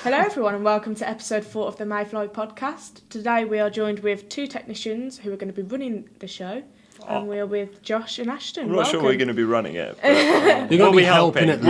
Hello everyone and welcome to episode 4 of the Mayfly podcast. Today we are joined with 2 technicians who are going to be running the show. And we're with Josh and Ashton. I'm not sure we're going to be running it. But, You're going to be helping it.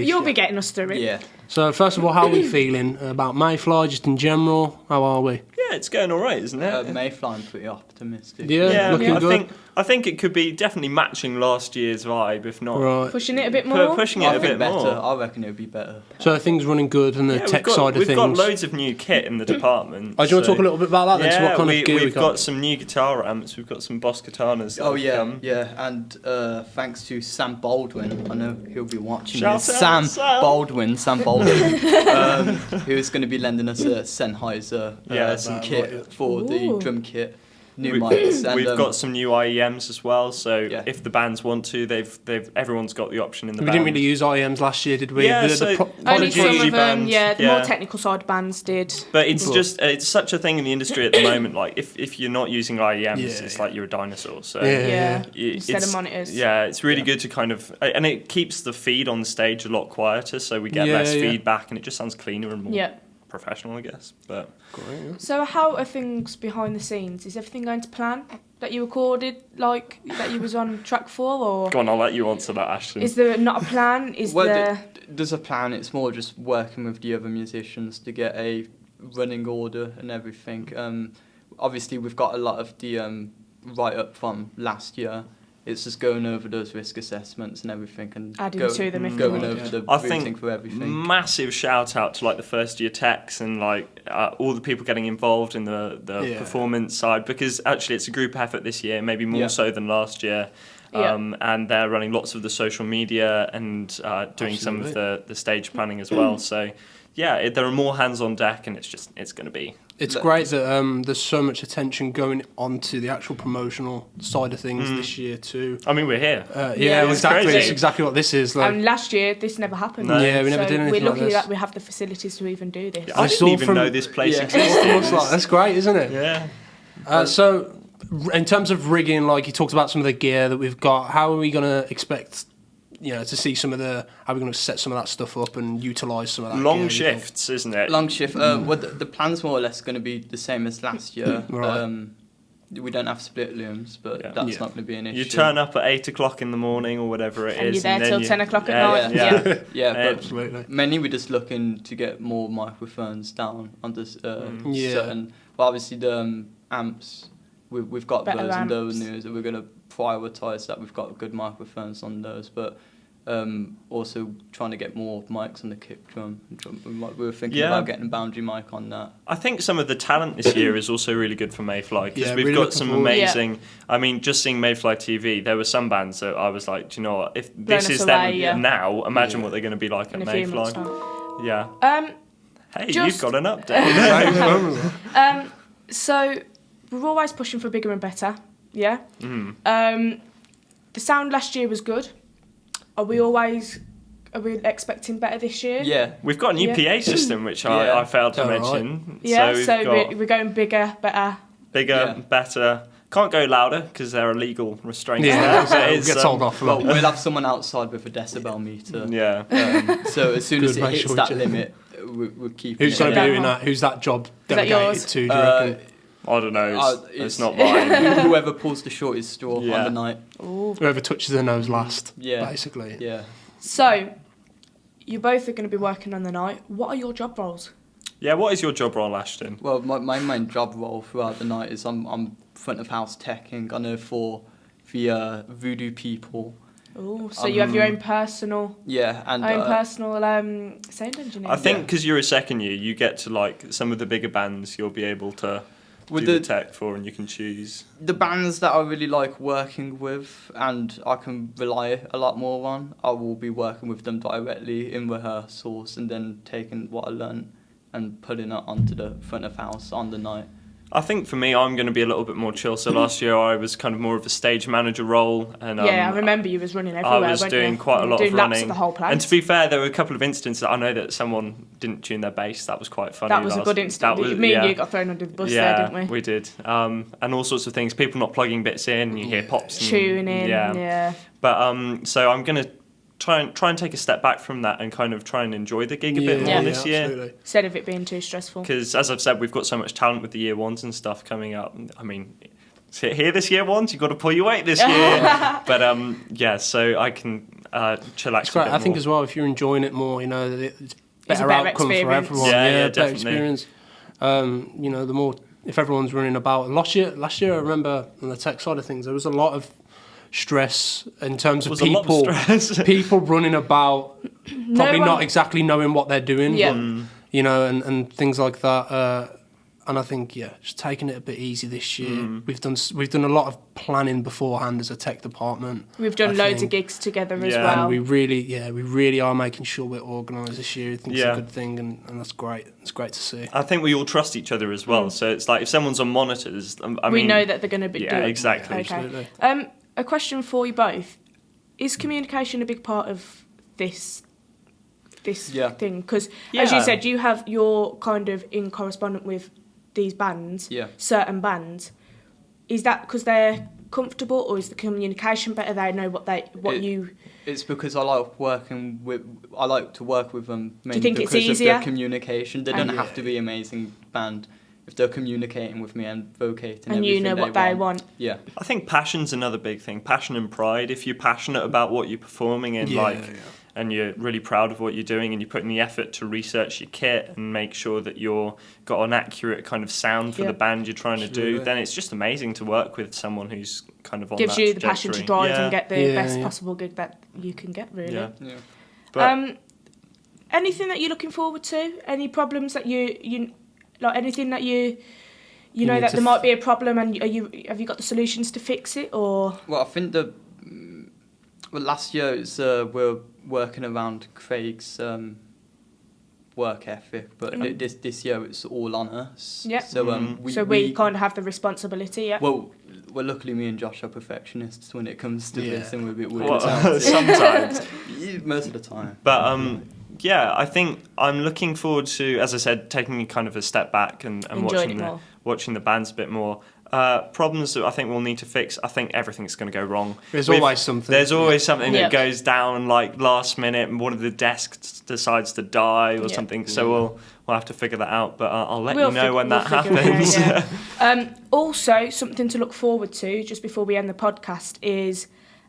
You'll be getting us through it. Yeah. So first of all, how are we feeling about Mayfly, just in general? How are we? Yeah, it's going all right, isn't it? Mayfly, I'm pretty optimistic. Yeah, looking good. I think it could be definitely matching last year's vibe, if not. Right. Pushing it a bit more? Pushing it a bit better. more. I reckon it would be better. So things running good on the tech side of things? We've got loads of new kit in the department. Do you want to talk a little bit about that then? Yeah, So what kind of gear we've got some new guitar amps, we've got some Boss Katanas. And thanks to Sam Baldwin, I know he'll be watching Shout this. out, Sam Baldwin, who's going to be lending us a Sennheiser, some kit for the drum kit. New mics. And, we've got some new IEMs as well, so if the bands want to, everyone's got the option in the band. We didn't really use IEMs last year, did we? Yeah, only some of them, the more technical side bands did. But it's such a thing in the industry at the moment, like if you're not using IEMs, it's like you're a dinosaur. So instead of monitors. Yeah, it's really good to kind of, and it keeps the feed on the stage a lot quieter, so we get less feedback and it just sounds cleaner and more professional, I guess. But so how are things behind the scenes? Is everything going to plan that you recorded, like that you was on track for, or go on, I'll let you answer that, Ashton. Is there not a plan? There's a plan. It's more just working with the other musicians to get a running order and everything. Obviously we've got a lot of the write up from last year. It's just going over those risk assessments and everything and adding to them if going over the routing for everything. Massive shout out to like the first year techs and like all the people getting involved in the performance side, because actually it's a group effort this year, maybe more so than last year. And they're running lots of the social media and doing some of the stage planning as well. So there are more hands on deck, and it's going to be. It's great that there's so much attention going onto the actual promotional side of things this year too. I mean, we're here. Exactly. It's exactly what this is. Like. And last year, this never happened. No. Yeah, we never did anything we're lucky like this. that we have the facilities to even do this. Yeah, I didn't even know this place existed. That's great, isn't it? Yeah. So, in terms of rigging, like you talked about some of the gear that we've got, how are we going to expect, to see some of how are we going to set some of that stuff up and utilise some of that long gear, shifts, isn't it? Long shift. The plan's more or less going to be the same as last year. Right. We don't have split looms, but that's not going to be an issue. You turn up at 8 o'clock in the morning or whatever it is. And you're there till 10 o'clock at night. But absolutely. Mainly we're just looking to get more microphones down on this certain. Well, obviously the amps, we've got better those amps. and those news, and we're going to prioritise that. We've got good microphones on those, but also trying to get more mics on the kick drum. We were thinking about getting a boundary mic on that. I think some of the talent this year is also really good for Mayfly, because we've really got some amazing. I mean, just seeing Mayfly TV, there were some bands that I was like, do you know what? If this is them now, imagine what they're going to be like at Mayfly. Hey, you've got an update. So we're always pushing for bigger and better. Yeah. The sound last year was good. Are we expecting better this year? Yeah. We've got a new PA system, which I failed to mention. Yeah, so we're going bigger, better. Bigger, better. Can't go louder because there are legal restraints there. We'll get told off. Well, we'll have someone outside with a decibel meter. Yeah. So as soon as it hits that limit, we'll keep it. Who's going to be doing that? Who's that job delegated to, do you reckon? I don't know. It's not mine. Whoever pulls the shortest straw on the night. Ooh. Whoever touches their nose last, basically. Yeah. So, you both are going to be working on the night. What are your job roles? Yeah, what is your job role, Ashton? Well, my main job role throughout the night is I'm front of house teching. I know for the Voodoo people. Oh, so you have your own personal... personal sound engineer. I think because you're a second year, you get to, like, some of the bigger bands you'll be able to do the tech for, and you can choose. The bands that I really like working with and I can rely a lot more on, I will be working with them directly in rehearsals and then taking what I learned and putting it onto the front of house on the night. I think for me, I'm going to be a little bit more chill. So last year I was kind of more of a stage manager role, and I remember you was running everywhere. I was doing quite a lot of laps running. of the whole place. And to be fair, there were a couple of instances that I know that someone didn't tune their bass. That was quite funny. That was a good instance. Me and you got thrown under the bus there, didn't we? Yeah, we did. And all sorts of things. People not plugging bits in, and you hear pops. Tuning, yeah. But so I'm going to try and take a step back from that and kind of try and enjoy the gig a bit more this year. Absolutely. Instead of it being too stressful. Because, as I've said, we've got so much talent with the year ones and stuff coming up. I mean, sit here this year ones, you've got to pull your weight this year. But, so I can chillax It's great. a bit I think more. as well, if you're enjoying it more, it's better better outcome for experience. everyone. Yeah, better definitely. experience. The more, if everyone's running about. Last year, I remember on the tech side of things, there was a lot of stress in terms of people running about, probably not exactly knowing what they're doing, Yeah. but, and things like that. And I think, just taking it a bit easy this year. We've done a lot of planning beforehand as a tech department. We've done loads of gigs together as well. And we really are making sure we're organised this year. I think it's a good thing, and that's great. It's great to see. I think we all trust each other as well. So it's like if someone's on monitors, we know that they're going to be doing. Exactly. Okay. Absolutely. A question for you both: is communication a big part of this thing? Because as you said, you're kind of in correspondence with these bands, certain bands. Is that because they're comfortable, or is the communication better? They know you. It's because I like to work with them mainly Do you think because it's easier? of their communication. They don't have to be amazing band if they're communicating with me and vocating and you know what they want. Yeah. I think passion's another big thing. Passion and pride. If you're passionate about what you're performing and and you're really proud of what you're doing and you put in the effort to research your kit and make sure that you're got an accurate kind of sound for the band you're trying to do, then it's just amazing to work with someone who's kind of on gives that you the passion to drive and get the best possible gig that you can get, really. Yeah. But, anything that you're looking forward to? Any problems that you like? Anything that you know that there might be a problem, and have you got the solutions to fix it, or? Well, I think last year we're working around Craig's work ethic, but this year it's all on us. Yeah. So we kind of have the responsibility. Yeah. Well, luckily me and Josh are perfectionists when it comes to this, and we're a bit weird. Well, sometimes. Most of the time. But I think I'm looking forward to, as I said, taking kind of a step back and watching the bands a bit more. Problems that I think we'll need to fix. I think everything's going to go wrong. There's always something. There's always something that goes down like last minute, and one of the desks decides to die or something. So we'll have to figure that out. But I'll let you know when that happens. Also, something to look forward to just before we end the podcast is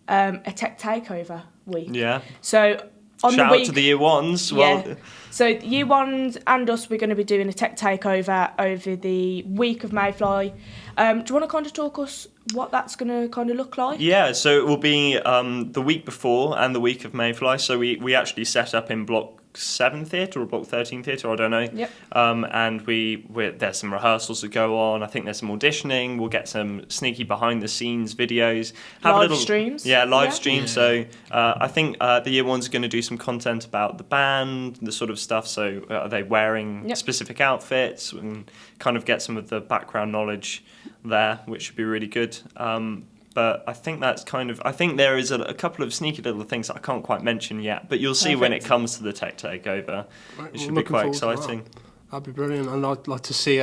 a tech takeover week. Yeah. So on shout the week, out to the year ones. Well, so year ones and us, we're going to be doing a tech takeover over the week of Mayfly. Do you want to kind of talk us what that's going to kind of look like? Yeah, so it will be the week before and the week of Mayfly. So we actually set up in Block 7 Theatre or Block 13 Theatre, I don't know. Yep. And there's some rehearsals that go on. I think there's some auditioning. We'll get some sneaky behind-the-scenes videos. Live streams. Yeah, live streams. So I think the year ones are going to do some content about the band, the sort of stuff. So are they wearing specific outfits, and kind of get some of the background knowledge there, which should be really good. But I think that's I think there is a couple of sneaky little things that I can't quite mention yet, but you'll see when it comes to the tech takeover. It should be quite exciting. That'd be brilliant, and I'd like to see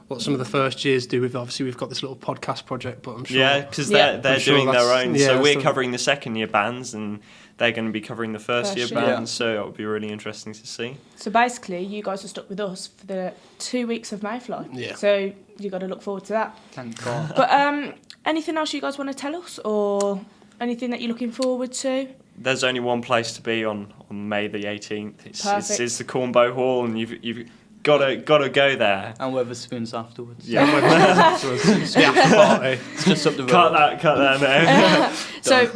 what some of the first years do. Obviously we've got this little podcast project, but I'm sure... Yeah, because they're doing their own. So we're covering the second year bands, and they're going to be covering the first year bands, so it would be really interesting to see. So basically, you guys are stuck with us for the 2 weeks of Mayfly. Yeah. So you got to look forward to that. Thank God. But anything else you guys want to tell us, or anything that you're looking forward to? There's only one place to be on May the 18th. Perfect. It's the Cornbow Hall, and you've got to go there. And Weatherspoons afterwards. Yeah. It's the after party. It's just up the road. Cut that now. So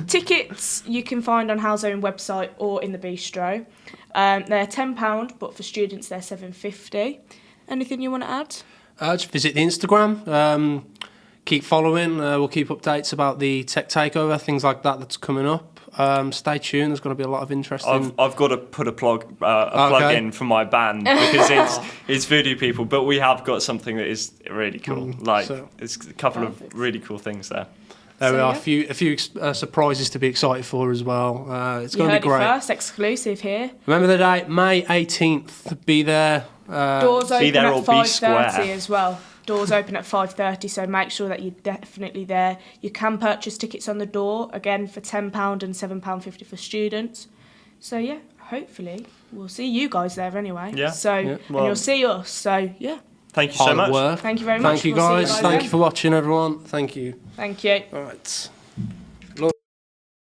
tickets you can find on Hal's own website or in the bistro. They're £10, but for students they're $7.50. Anything you want to add? Just visit the Instagram. Keep following. We'll keep updates about the tech takeover, things like that's coming up. Stay tuned. There's going to be a lot of interesting. I've got to put a plug in for my band because it's Voodoo People, but we have got something that is really cool. It's a couple of really cool things there. There we are. A few surprises to be excited for as well. It's going to be great. You heard it first, exclusive here. Remember the date, May 18th. Be there. Doors open be there at or be square. 5:30 as well. Doors open at 5:30, so make sure that you're definitely there. You can purchase tickets on the door, again, for £10 and £7.50 for students. So, yeah, hopefully we'll see you guys there anyway. Yeah. So, and you'll see us. So, yeah. Thank you so much. Work. Thank you very much. Thank you, guys. Thank you for watching, everyone. Thank you. Thank you. All right.